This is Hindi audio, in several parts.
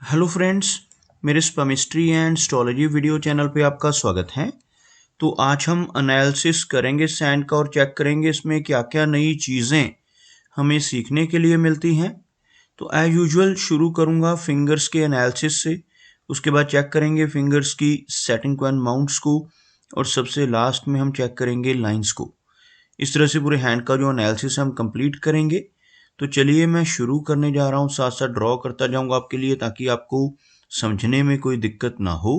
हेलो फ्रेंड्स, मेरे स्पेमिस्ट्री एंड एस्ट्रोलॉजी वीडियो चैनल पे आपका स्वागत है। तो आज हम एनालिसिस करेंगे सैंड का और चेक करेंगे इसमें क्या क्या नई चीज़ें हमें सीखने के लिए मिलती हैं। तो एज यूजुअल शुरू करूँगा फिंगर्स के एनालिसिस से, उसके बाद चेक करेंगे फिंगर्स की सेटिंग एंड माउंट्स को, और सबसे लास्ट में हम चेक करेंगे लाइंस को। इस तरह से पूरे हैंड का जो एनालिसिस हम कंप्लीट करेंगे। तो चलिए मैं शुरू करने जा रहा हूँ, साथ साथ ड्रॉ करता जाऊँगा आपके लिए ताकि आपको समझने में कोई दिक्कत ना हो।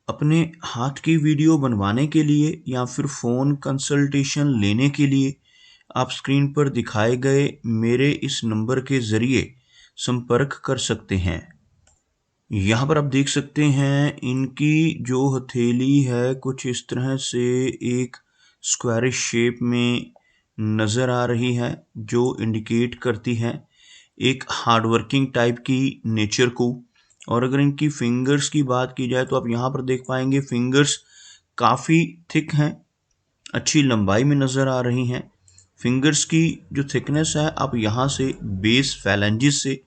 अपने हाथ की वीडियो बनवाने के लिए या फिर फ़ोन कंसल्टेशन लेने के लिए आप स्क्रीन पर दिखाए गए मेरे इस नंबर के ज़रिए संपर्क कर सकते हैं। यहाँ पर आप देख सकते हैं इनकी जो हथेली है कुछ इस तरह से एक स्क्वायरिश शेप में नज़र आ रही है, जो इंडिकेट करती है एक हार्डवर्किंग टाइप की नेचर को। और अगर इनकी फिंगर्स की बात की जाए तो आप यहाँ पर देख पाएंगे फिंगर्स काफ़ी थिक हैं, अच्छी लंबाई में नज़र आ रही हैं। फिंगर्स की जो थिकनेस है आप यहाँ से बेस फैलेंजिस से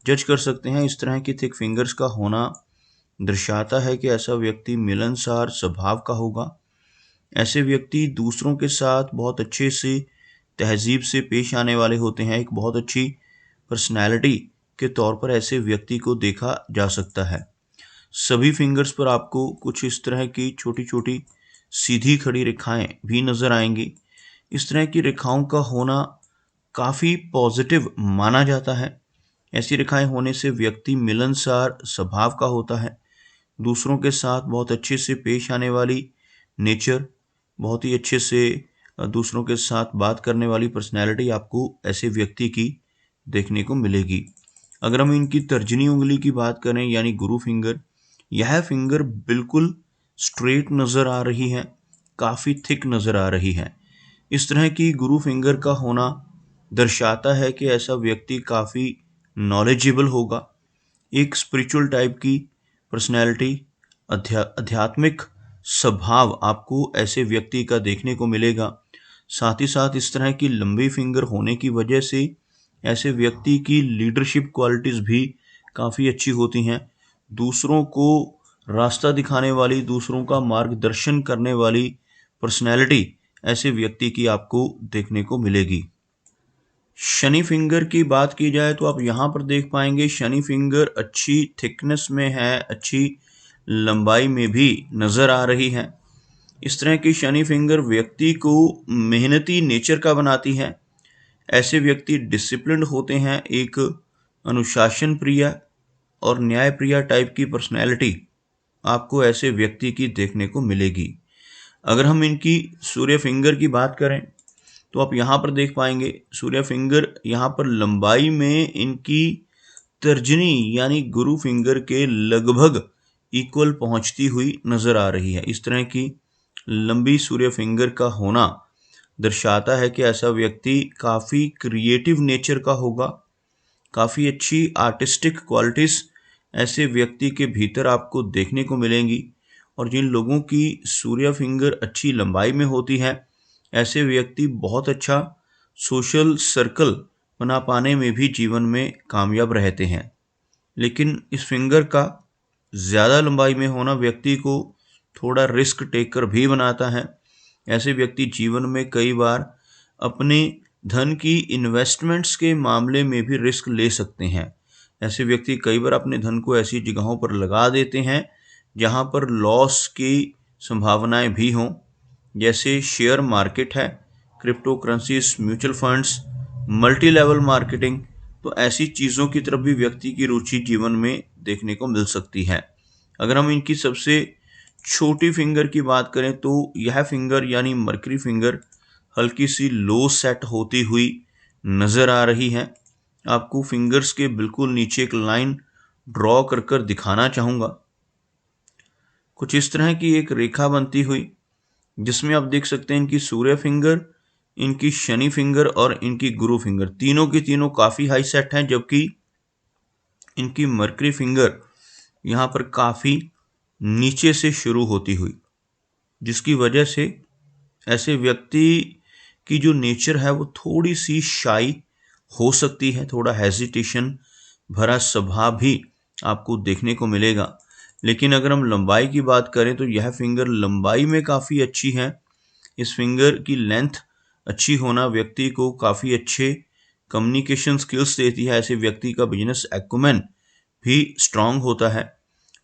जज कर सकते हैं। इस तरह की थिक फिंगर्स का होना दर्शाता है कि ऐसा व्यक्ति मिलनसार स्वभाव का होगा। ऐसे व्यक्ति दूसरों के साथ बहुत अच्छे से तहजीब से पेश आने वाले होते हैं। एक बहुत अच्छी पर्सनैलिटी के तौर पर ऐसे व्यक्ति को देखा जा सकता है। सभी फिंगर्स पर आपको कुछ इस तरह की छोटी छोटी सीधी खड़ी रेखाएं भी नजर आएंगी। इस तरह की रेखाओं का होना काफ़ी पॉजिटिव माना जाता है। ऐसी रेखाएं होने से व्यक्ति मिलनसार स्वभाव का होता है, दूसरों के साथ बहुत अच्छे से पेश आने वाली नेचर, बहुत ही अच्छे से दूसरों के साथ बात करने वाली पर्सनैलिटी आपको ऐसे व्यक्ति की देखने को मिलेगी। अगर हम इनकी तर्जनी उंगली की बात करें यानी गुरु फिंगर, यह फिंगर बिल्कुल स्ट्रेट नज़र आ रही है, काफ़ी थिक नज़र आ रही है। इस तरह की गुरु फिंगर का होना दर्शाता है कि ऐसा व्यक्ति काफ़ी नॉलेजेबल होगा, एक स्पिरिचुअल टाइप की पर्सनैलिटी, आध्यात्मिक स्वभाव आपको ऐसे व्यक्ति का देखने को मिलेगा। साथ ही साथ इस तरह की लंबी फिंगर होने की वजह से ऐसे व्यक्ति की लीडरशिप क्वालिटीज़ भी काफ़ी अच्छी होती हैं। दूसरों को रास्ता दिखाने वाली, दूसरों का मार्गदर्शन करने वाली पर्सनैलिटी ऐसे व्यक्ति की आपको देखने को मिलेगी। शनि फिंगर की बात की जाए तो आप यहाँ पर देख पाएंगे शनि फिंगर अच्छी थिकनेस में है, अच्छी लंबाई में भी नज़र आ रही है। इस तरह की शनि फिंगर व्यक्ति को मेहनती नेचर का बनाती है। ऐसे व्यक्ति डिसिप्लिन्ड होते हैं, एक अनुशासन प्रिय और न्याय प्रिय टाइप की पर्सनैलिटी आपको ऐसे व्यक्ति की देखने को मिलेगी। अगर हम इनकी सूर्य फिंगर की बात करें तो आप यहाँ पर देख पाएंगे सूर्य फिंगर यहाँ पर लंबाई में इनकी तर्जनी यानी गुरु फिंगर के लगभग इक्वल पहुँचती हुई नज़र आ रही है। इस तरह की लंबी सूर्य फिंगर का होना दर्शाता है कि ऐसा व्यक्ति काफ़ी क्रिएटिव नेचर का होगा, काफ़ी अच्छी आर्टिस्टिक क्वालिटीज़ ऐसे व्यक्ति के भीतर आपको देखने को मिलेंगी। और जिन लोगों की सूर्य फिंगर अच्छी लंबाई में होती है, ऐसे व्यक्ति बहुत अच्छा सोशल सर्कल बना पाने में भी जीवन में कामयाब रहते हैं। लेकिन इस फिंगर का ज़्यादा लंबाई में होना व्यक्ति को थोड़ा रिस्क टेकर भी बनाता है। ऐसे व्यक्ति जीवन में कई बार अपने धन की इन्वेस्टमेंट्स के मामले में भी रिस्क ले सकते हैं। ऐसे व्यक्ति कई बार अपने धन को ऐसी जगहों पर लगा देते हैं जहां पर लॉस की संभावनाएं भी हों, जैसे शेयर मार्केट है, crypto currencies, mutual funds, multi level marketing. तो ऐसी चीज़ों की तरफ भी व्यक्ति की रुचि जीवन में देखने को मिल सकती है। अगर हम इनकी सबसे छोटी फिंगर की बात करें तो यह फिंगर यानी मरकरी फिंगर हल्की सी लो सेट होती हुई नज़र आ रही है। आपको फिंगर्स के बिल्कुल नीचे एक लाइन ड्रॉ कर कर दिखाना चाहूँगा। कुछ इस तरह की एक रेखा बनती हुई जिसमें आप देख सकते हैं इनकी सूर्य फिंगर, इनकी शनि फिंगर और इनकी गुरु फिंगर तीनों की तीनों काफ़ी हाई सेट हैं, जबकि इनकी मरकरी फिंगर यहाँ पर काफ़ी नीचे से शुरू होती हुई, जिसकी वजह से ऐसे व्यक्ति की जो नेचर है वो थोड़ी सी शाई हो सकती है, थोड़ा हेजिटेशन भरा स्वभाव भी आपको देखने को मिलेगा। लेकिन अगर हम लंबाई की बात करें तो यह फिंगर लंबाई में काफ़ी अच्छी है। इस फिंगर की लेंथ अच्छी होना व्यक्ति को काफ़ी अच्छे कम्युनिकेशन स्किल्स देती है। ऐसे व्यक्ति का बिजनेस एक्यूमेन भी स्ट्रांग होता है।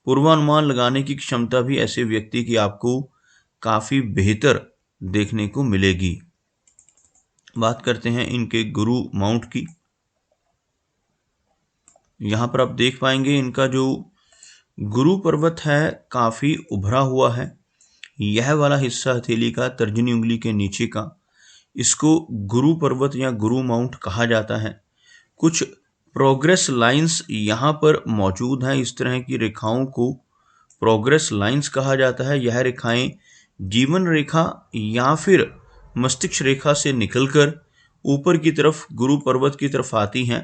पूर्वानुमान लगाने की क्षमता भी ऐसे व्यक्ति की आपको काफ़ी बेहतर देखने को मिलेगी। बात करते हैं इनके गुरु माउंट की। यहाँ पर आप देख पाएंगे इनका जो गुरु पर्वत है काफ़ी उभरा हुआ है। यह वाला हिस्सा हथेली का तर्जनी उंगली के नीचे का, इसको गुरु पर्वत या गुरु माउंट कहा जाता है। कुछ प्रोग्रेस लाइंस यहाँ पर मौजूद हैं। इस तरह की रेखाओं को प्रोग्रेस लाइंस कहा जाता है। यह रेखाएं जीवन रेखा या फिर मस्तिष्क रेखा से निकलकर ऊपर की तरफ गुरु पर्वत की तरफ आती हैं।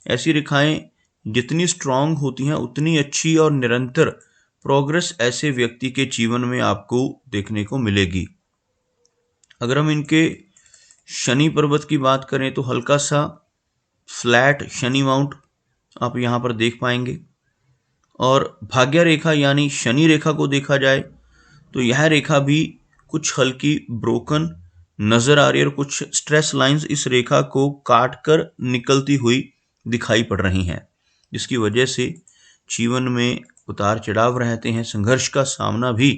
ऐसी रेखाएं जितनी स्ट्रांग होती हैं उतनी अच्छी और निरंतर प्रोग्रेस ऐसे व्यक्ति के जीवन में आपको देखने को मिलेगी। अगर हम इनके शनि पर्वत की बात करें तो हल्का सा फ्लैट शनि माउंट आप यहाँ पर देख पाएंगे। और भाग्य रेखा यानी शनि रेखा को देखा जाए तो यह रेखा भी कुछ हल्की ब्रोकन नजर आ रही है और कुछ स्ट्रेस लाइंस इस रेखा को काट कर निकलती हुई दिखाई पड़ रही हैं, जिसकी वजह से जीवन में उतार चढ़ाव रहते हैं। संघर्ष का सामना भी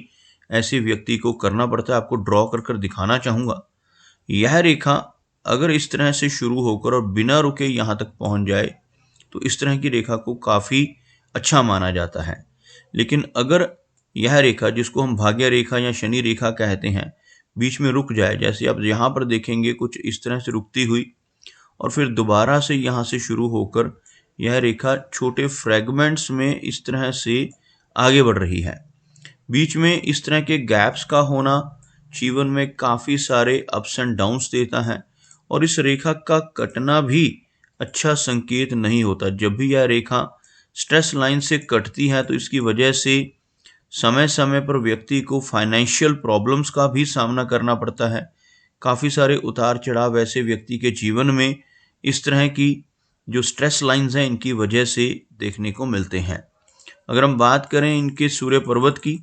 ऐसे व्यक्ति को करना पड़ता है। आपको ड्रॉ कर कर दिखाना चाहूँगा। यह रेखा अगर इस तरह से शुरू होकर और बिना रुके यहाँ तक पहुँच जाए तो इस तरह की रेखा को काफ़ी अच्छा माना जाता है। लेकिन अगर यह रेखा, जिसको हम भाग्य रेखा या शनि रेखा कहते हैं, बीच में रुक जाए, जैसे आप यहाँ पर देखेंगे कुछ इस तरह से रुकती हुई और फिर दोबारा से यहाँ से शुरू होकर यह रेखा छोटे फ्रेगमेंट्स में इस तरह से आगे बढ़ रही है। बीच में इस तरह के गैप्स का होना जीवन में काफ़ी सारे अप्स एंड डाउन्स देता है और इस रेखा का कटना भी अच्छा संकेत नहीं होता। जब भी यह रेखा स्ट्रेस लाइन से कटती है तो इसकी वजह से समय समय पर व्यक्ति को फाइनेंशियल प्रॉब्लम्स का भी सामना करना पड़ता है। काफ़ी सारे उतार चढ़ाव ऐसे व्यक्ति के जीवन में इस तरह की जो स्ट्रेस लाइंस हैं इनकी वजह से देखने को मिलते हैं। अगर हम बात करें इनके सूर्य पर्वत की,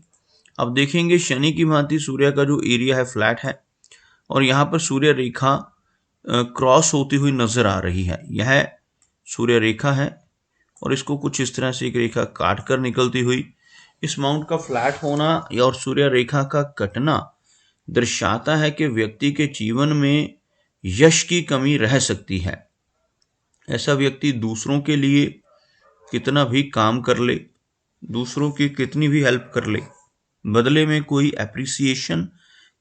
आप देखेंगे शनि की भांति सूर्य का जो एरिया है फ्लैट है और यहाँ पर सूर्य रेखा क्रॉस होती हुई नजर आ रही है। यह सूर्य रेखा है और इसको कुछ इस तरह से एक रेखा काट कर निकलती हुई, इस माउंट का फ्लैट होना और सूर्य रेखा का कटना दर्शाता है कि व्यक्ति के जीवन में यश की कमी रह सकती है। ऐसा व्यक्ति दूसरों के लिए कितना भी काम कर ले, दूसरों की कितनी भी हेल्प कर ले, बदले में कोई एप्रिसिएशन,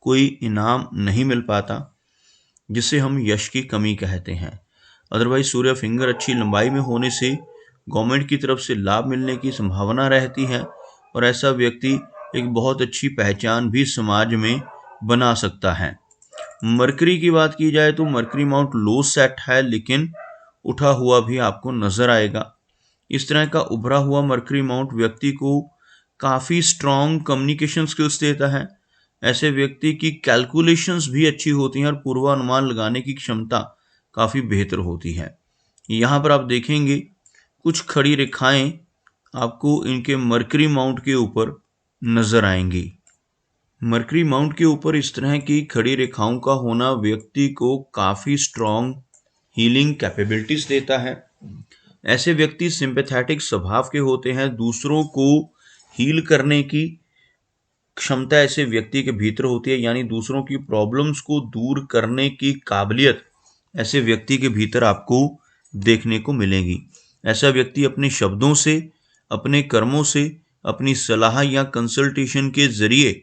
कोई इनाम नहीं मिल पाता, जिसे हम यश की कमी कहते हैं। अदरवाइज सूर्य फिंगर अच्छी लंबाई में होने से गवर्नमेंट की तरफ से लाभ मिलने की संभावना रहती है और ऐसा व्यक्ति एक बहुत अच्छी पहचान भी समाज में बना सकता है। मरकरी की बात की जाए तो मरकरी माउंट लो सेट है लेकिन उठा हुआ भी आपको नजर आएगा। इस तरह का उभरा हुआ मरकरी माउंट व्यक्ति को काफ़ी स्ट्रॉन्ग कम्युनिकेशन स्किल्स देता है। ऐसे व्यक्ति की कैलकुलेशंस भी अच्छी होती हैं और पूर्वानुमान लगाने की क्षमता काफ़ी बेहतर होती है। यहाँ पर आप देखेंगे कुछ खड़ी रेखाएं आपको इनके मरकरी माउंट के ऊपर नजर आएंगी। मरकरी माउंट के ऊपर इस तरह की खड़ी रेखाओं का होना व्यक्ति को काफ़ी स्ट्रॉन्ग हीलिंग कैपेबिलिटीज देता है। ऐसे व्यक्ति सिंपैथेटिक स्वभाव के होते हैं। दूसरों को हील करने की क्षमता ऐसे व्यक्ति के भीतर होती है, यानी दूसरों की प्रॉब्लम्स को दूर करने की काबिलियत ऐसे व्यक्ति के भीतर आपको देखने को मिलेगी। ऐसा व्यक्ति अपने शब्दों से, अपने कर्मों से, अपनी सलाह या कंसल्टेशन के जरिए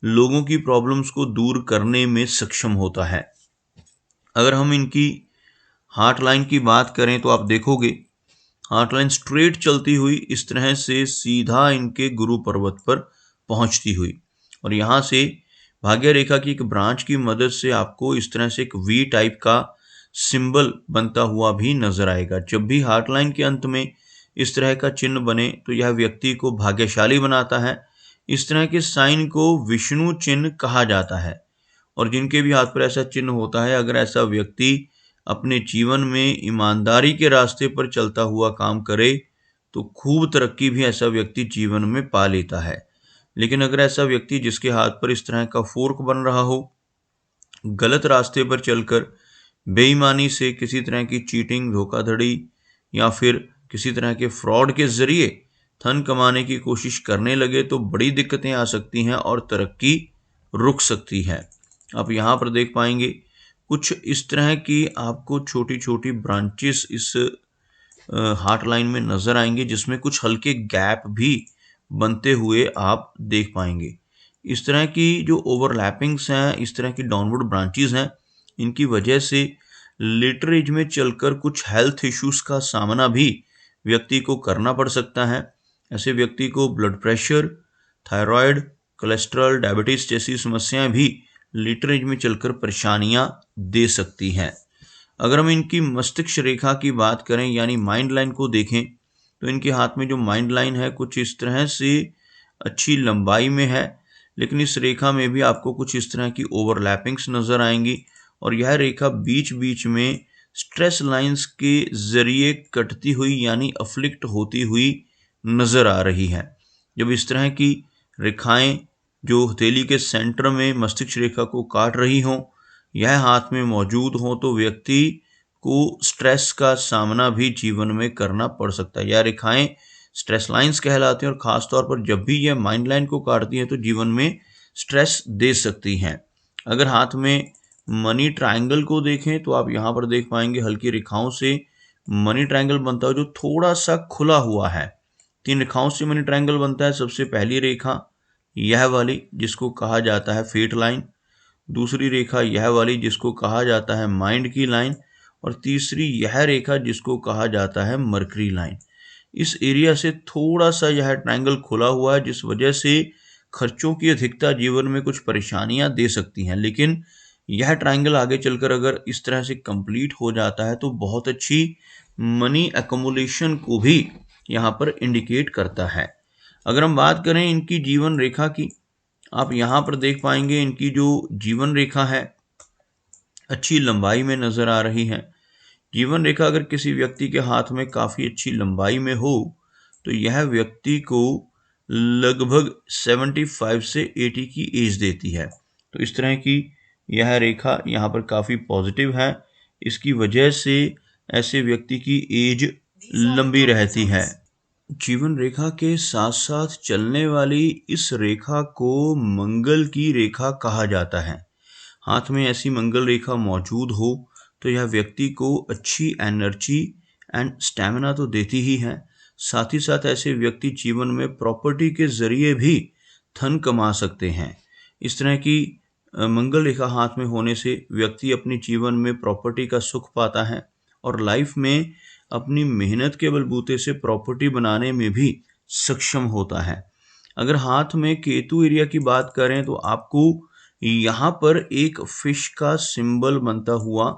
लोगों की प्रॉब्लम्स को दूर करने में सक्षम होता है। अगर हम इनकी हार्ट लाइन की बात करें तो आप देखोगे हार्ट लाइन स्ट्रेट चलती हुई इस तरह से सीधा इनके गुरु पर्वत पर पहुंचती हुई और यहाँ से भाग्य रेखा की एक ब्रांच की मदद से आपको इस तरह से एक वी टाइप का सिंबल बनता हुआ भी नजर आएगा। जब भी हार्ट लाइन के अंत में इस तरह का चिन्ह बने तो यह व्यक्ति को भाग्यशाली बनाता है। इस तरह के साइन को विष्णु चिन्ह कहा जाता है और जिनके भी हाथ पर ऐसा चिन्ह होता है, अगर ऐसा व्यक्ति अपने जीवन में ईमानदारी के रास्ते पर चलता हुआ काम करे तो खूब तरक्की भी ऐसा व्यक्ति जीवन में पा लेता है। लेकिन अगर ऐसा व्यक्ति जिसके हाथ पर इस तरह का फोर्क बन रहा हो, गलत रास्ते पर चलकर बेईमानी से किसी तरह की चीटिंग, धोखाधड़ी या फिर किसी तरह के फ्रॉड के जरिए धन कमाने की कोशिश करने लगे तो बड़ी दिक्कतें आ सकती हैं और तरक्की रुक सकती है। आप यहाँ पर देख पाएंगे कुछ इस तरह की आपको छोटी छोटी ब्रांचेस इस हार्ट लाइन में नजर आएंगे, जिसमें कुछ हल्के गैप भी बनते हुए आप देख पाएंगे। इस तरह की जो ओवरलैपिंग्स हैं, इस तरह की डाउनवर्ड ब्रांचेस हैं, इनकी वजह से लेटर एज में चलकर कुछ हेल्थ इश्यूज का सामना भी व्यक्ति को करना पड़ सकता है। ऐसे व्यक्ति को blood pressure, thyroid, cholesterol, diabetes जैसी समस्याएं भी लेटर एज में चलकर परेशानियां दे सकती हैं। अगर हम इनकी मस्तिष्क रेखा की बात करें यानी माइंड लाइन को देखें तो इनके हाथ में जो माइंड लाइन है कुछ इस तरह से अच्छी लंबाई में है, लेकिन इस रेखा में भी आपको कुछ इस तरह की ओवरलैपिंग्स नजर आएंगी और यह रेखा बीच बीच में स्ट्रेस लाइंस के जरिए कटती हुई यानी अफ्लिक्ट होती हुई नजर आ रही है। जब इस तरह की रेखाएं जो हथेली के सेंटर में मस्तिष्क रेखा को काट रही हों, यह हाथ में मौजूद हो, तो व्यक्ति को स्ट्रेस का सामना भी जीवन में करना पड़ सकता है। यह रेखाएं स्ट्रेस लाइंस कहलाती हैं और खास तौर पर जब भी यह माइंड लाइन को काटती है तो जीवन में स्ट्रेस दे सकती हैं। अगर हाथ में मनी ट्रायंगल को देखें तो आप यहाँ पर देख पाएंगे हल्की रेखाओं से मनी ट्रायंगल बनता है जो थोड़ा सा खुला हुआ है। 3 रेखाओं से मनी ट्रायंगल बनता है। सबसे पहली रेखा यह वाली जिसको कहा जाता है फेट लाइन, दूसरी रेखा यह वाली जिसको कहा जाता है माइंड की लाइन, और तीसरी यह रेखा जिसको कहा जाता है मरकरी लाइन। इस एरिया से थोड़ा सा यह ट्रायंगल खुला हुआ है, जिस वजह से खर्चों की अधिकता जीवन में कुछ परेशानियां दे सकती हैं। लेकिन यह ट्रायंगल आगे चलकर अगर इस तरह से कंप्लीट हो जाता है तो बहुत अच्छी मनी एक्युमुलेशन को भी यहाँ पर इंडिकेट करता है। अगर हम बात करें इनकी जीवन रेखा की, आप यहाँ पर देख पाएंगे इनकी जो जीवन रेखा है अच्छी लंबाई में नजर आ रही है। जीवन रेखा अगर किसी व्यक्ति के हाथ में काफी अच्छी लंबाई में हो तो यह व्यक्ति को लगभग 75 से 80 की एज देती है। तो इस तरह की यह रेखा यहाँ पर काफी पॉजिटिव है। इसकी वजह से ऐसे व्यक्ति की एज लंबी रहती है। जीवन रेखा के साथ साथ चलने वाली इस रेखा को मंगल की रेखा कहा जाता है। हाथ में ऐसी मंगल रेखा मौजूद हो तो यह व्यक्ति को अच्छी एनर्जी एंड स्टैमिना तो देती ही है, साथ ही साथ ऐसे व्यक्ति जीवन में प्रॉपर्टी के जरिए भी धन कमा सकते हैं। इस तरह की मंगल रेखा हाथ में होने से व्यक्ति अपने जीवन में प्रॉपर्टी का सुख पाता है और लाइफ में अपनी मेहनत के बलबूते से प्रॉपर्टी बनाने में भी सक्षम होता है। अगर हाथ में केतु एरिया की बात करें तो आपको यहाँ पर एक फिश का सिंबल बनता हुआ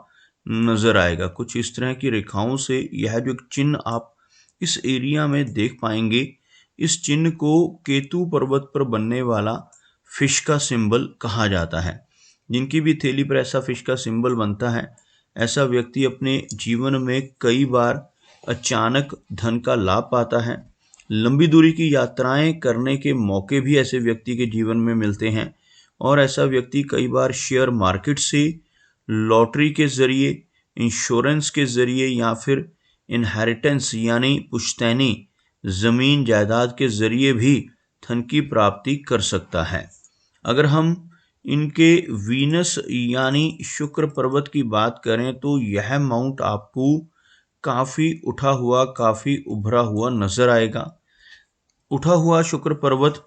नजर आएगा। कुछ इस तरह की रेखाओं से यह जो चिन्ह आप इस एरिया में देख पाएंगे, इस चिन्ह को केतु पर्वत पर बनने वाला फिश का सिंबल कहा जाता है। जिनकी भी थैली पर ऐसा फिश का सिंबल बनता है, ऐसा व्यक्ति अपने जीवन में कई बार अचानक धन का लाभ पाता है। लंबी दूरी की यात्राएं करने के मौके भी ऐसे व्यक्ति के जीवन में मिलते हैं और ऐसा व्यक्ति कई बार शेयर मार्केट से, लॉटरी के जरिए, इंश्योरेंस के जरिए या फिर इनहेरिटेंस यानी पुश्तैनी जमीन जायदाद के जरिए भी धन की प्राप्ति कर सकता है। अगर हम इनके वीनस यानी शुक्र पर्वत की बात करें तो यह माउंट आपको काफी उठा हुआ, काफी उभरा हुआ नजर आएगा। उठा हुआ शुक्र पर्वत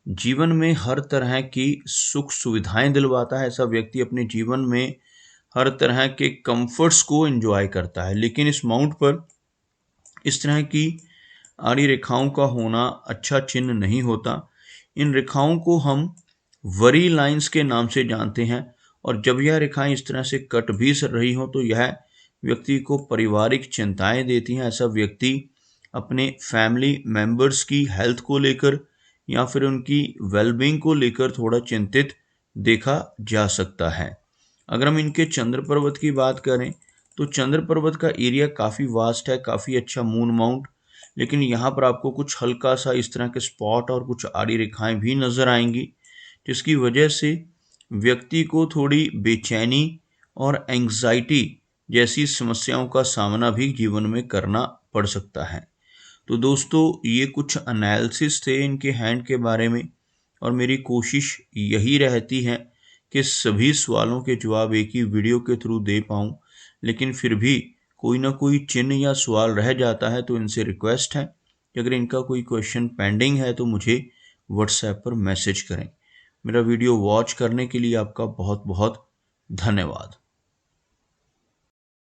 जीवन में हर तरह की सुख सुविधाएं दिलवाता है। ऐसा व्यक्ति अपने जीवन में हर तरह के कंफर्ट्स को एंजॉय करता है। लेकिन इस माउंट पर इस तरह की आड़ी रेखाओं का होना अच्छा चिन्ह नहीं होता। इन रेखाओं को हम वरी लाइंस के नाम से जानते हैं और जब यह रेखाएं इस तरह से कट भी रही हो तो यह व्यक्ति को पारिवारिक चिंताएं देती हैं। ऐसा व्यक्ति अपने फैमिली मेंबर्स की हेल्थ को लेकर या फिर उनकी वेलबींग को लेकर थोड़ा चिंतित देखा जा सकता है। अगर हम इनके चंद्र पर्वत की बात करें तो चंद्र पर्वत का एरिया काफ़ी वास्ट है, काफ़ी अच्छा मून माउंट, लेकिन यहाँ पर आपको कुछ हल्का सा इस तरह के स्पॉट और कुछ आड़ी रेखाएं भी नज़र आएंगी, जिसकी वजह से व्यक्ति को थोड़ी बेचैनी और एंग्जाइटी जैसी समस्याओं का सामना भी जीवन में करना पड़ सकता है। तो दोस्तों, ये कुछ एनालिसिस थे इनके हैंड के बारे में, और मेरी कोशिश यही रहती है कि सभी सवालों के जवाब एक ही वीडियो के थ्रू दे पाऊँ, लेकिन फिर भी कोई ना कोई चिन्ह या सवाल रह जाता है, तो इनसे रिक्वेस्ट है कि अगर इनका कोई क्वेश्चन पेंडिंग है तो मुझे व्हाट्सएप पर मैसेज करें। मेरा वीडियो वॉच करने के लिए आपका बहुत बहुत धन्यवाद।